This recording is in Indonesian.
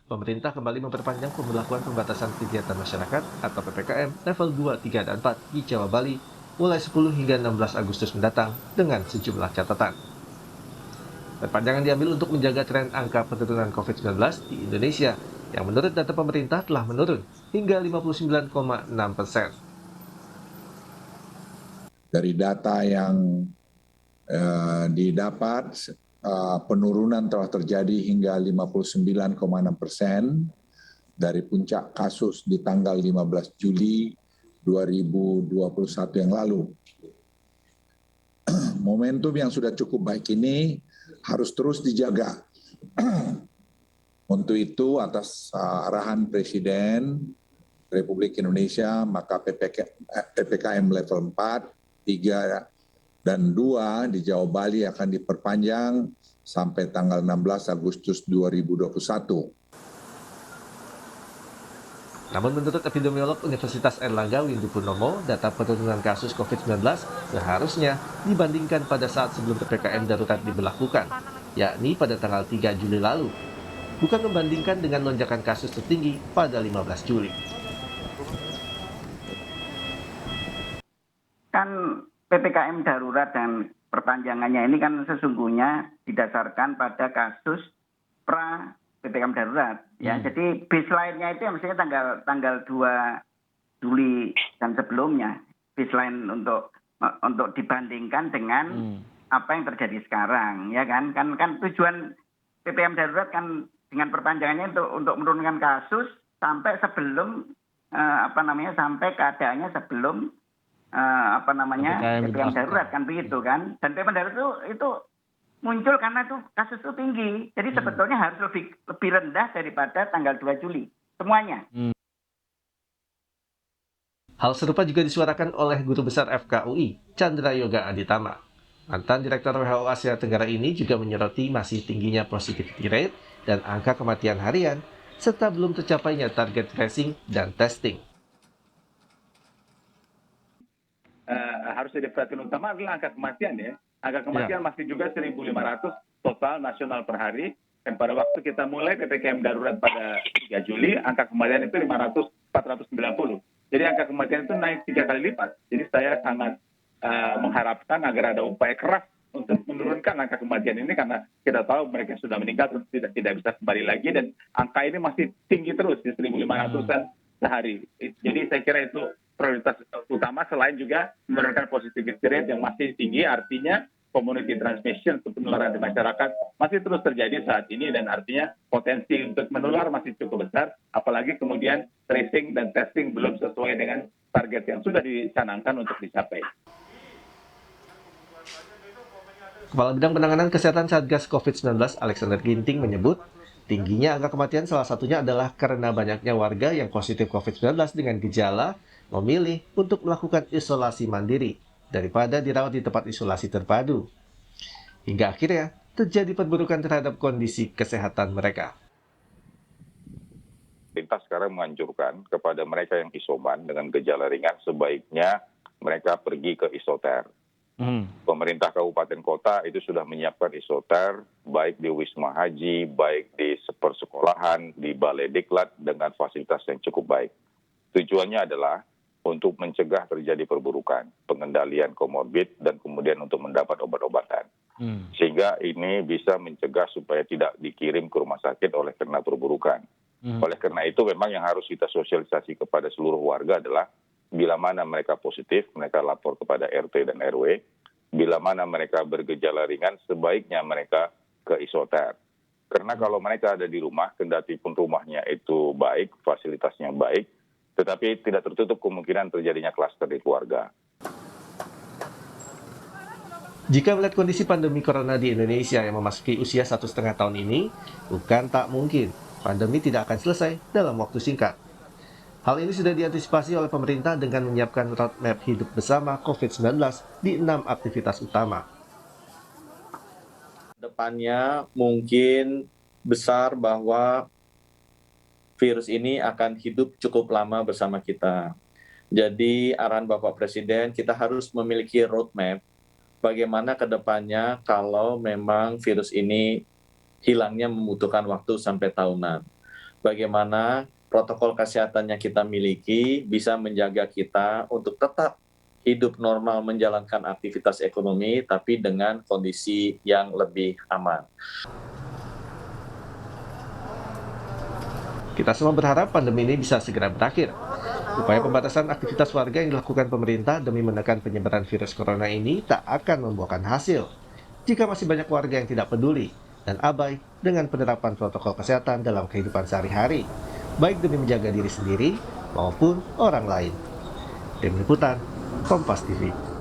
pemerintah kembali memperpanjang pemberlakuan pembatasan kegiatan masyarakat atau PPKM level 2, 3, dan 4 di Jawa Bali mulai 10 hingga 16 Agustus mendatang dengan sejumlah catatan. Perpanjangan diambil untuk menjaga tren angka penurunan COVID-19 di Indonesia yang menurut data pemerintah telah menurun hingga 59,6%. Dari data yang didapat, penurunan telah terjadi hingga 59,6% dari puncak kasus di tanggal 15 Juli 2021 yang lalu. Momentum yang sudah cukup baik ini harus terus dijaga. Untuk itu, atas arahan Presiden Republik Indonesia, maka PPKM level 4, 3, dan 2 di Jawa Bali akan diperpanjang sampai tanggal 16 Agustus 2021. Namun menurut epidemiolog Universitas Airlangga Windu Purnomo, data penurunan kasus COVID-19 seharusnya dibandingkan pada saat sebelum PPKM darurat diberlakukan, yakni pada tanggal 3 Juli lalu, bukan membandingkan dengan lonjakan kasus tertinggi pada 15 Juli. Kan PPKM darurat dan perpanjangannya ini kan sesungguhnya didasarkan pada kasus pra PPKM darurat ya. Jadi baseline-nya itu mestinya tanggal 2 Juli dan sebelumnya. Baseline untuk dibandingkan dengan apa yang terjadi sekarang ya kan. Kan tujuan PPKM darurat kan dengan perpanjangannya untuk menurunkan kasus sampai sebelum sampai keadaannya sebelum PPKM darurat kan begitu kan. Dan PPKM darurat itu muncul karena tuh kasus itu tinggi. Jadi sebetulnya harus lebih rendah daripada tanggal 2 Juli semuanya. Hal serupa juga disuarakan oleh Guru Besar FKUI, Chandra Yoga Aditama. Mantan Direktur WHO Asia Tenggara ini juga menyoroti masih tingginya positivity rate dan angka kematian harian, serta belum tercapainya target tracing dan testing. Harus jadi perhatian utama adalah angka kematian ya. Angka kematian masih juga 1.500 total nasional per hari. Dan pada waktu kita mulai PPKM darurat pada 3 Juli, angka kematian itu 490. Jadi angka kematian itu naik 3 kali lipat. Jadi saya sangat mengharapkan agar ada upaya keras untuk menurunkan angka kematian ini, karena kita tahu mereka sudah meninggal terus tidak bisa kembali lagi, dan angka ini masih tinggi terus di 1.500-an sehari. Jadi saya kira itu prioritas utama, selain juga menurunkan positivity rate yang masih tinggi, artinya community transmission atau penularan di masyarakat masih terus terjadi saat ini, dan artinya potensi untuk menular masih cukup besar, apalagi kemudian tracing dan testing belum sesuai dengan target yang sudah dicanangkan untuk dicapai. Kepala Bidang Penanganan Kesehatan Satgas COVID-19 Alexander Ginting menyebut, tingginya angka kematian salah satunya adalah karena banyaknya warga yang positif COVID-19 dengan gejala memilih untuk melakukan isolasi mandiri daripada dirawat di tempat isolasi terpadu. Hingga akhirnya terjadi perburukan terhadap kondisi kesehatan mereka. Pemerintah sekarang menganjurkan kepada mereka yang isoman dengan gejala ringan sebaiknya mereka pergi ke isoter. Pemerintah kabupaten kota itu sudah menyiapkan isoter, baik di Wisma Haji, baik di persekolahan, di Balai Diklat dengan fasilitas yang cukup baik. Tujuannya adalah untuk mencegah terjadi perburukan, pengendalian komorbid, dan kemudian untuk mendapat obat-obatan. Sehingga ini bisa mencegah supaya tidak dikirim ke rumah sakit oleh karena perburukan. Oleh karena itu memang yang harus kita sosialisasi kepada seluruh warga adalah bila mana mereka positif, mereka lapor kepada RT dan RW. Bila mana mereka bergejala ringan, sebaiknya mereka ke isoter. Karena kalau mereka ada di rumah, kendati pun rumahnya itu baik, fasilitasnya baik, tetapi tidak tertutup kemungkinan terjadinya klaster di keluarga. Jika melihat kondisi pandemi corona di Indonesia yang memasuki usia 1,5 tahun ini, bukan tak mungkin pandemi tidak akan selesai dalam waktu singkat. Hal ini sudah diantisipasi oleh pemerintah dengan menyiapkan roadmap hidup bersama COVID-19 di 6 aktivitas utama. Depannya mungkin besar bahwa virus ini akan hidup cukup lama bersama kita. Jadi arahan Bapak Presiden, kita harus memiliki roadmap bagaimana ke depannya kalau memang virus ini hilangnya membutuhkan waktu sampai tahunan. bagaimana protokol kesehatan yang kita miliki bisa menjaga kita untuk tetap hidup normal menjalankan aktivitas ekonomi, tapi dengan kondisi yang lebih aman. Kita semua berharap pandemi ini bisa segera berakhir. Upaya pembatasan aktivitas warga yang dilakukan pemerintah demi menekan penyebaran virus corona ini tak akan membuahkan hasil jika masih banyak warga yang tidak peduli dan abai dengan penerapan protokol kesehatan dalam kehidupan sehari-hari, baik demi menjaga diri sendiri maupun orang lain. Tim Liputan, Kompas TV.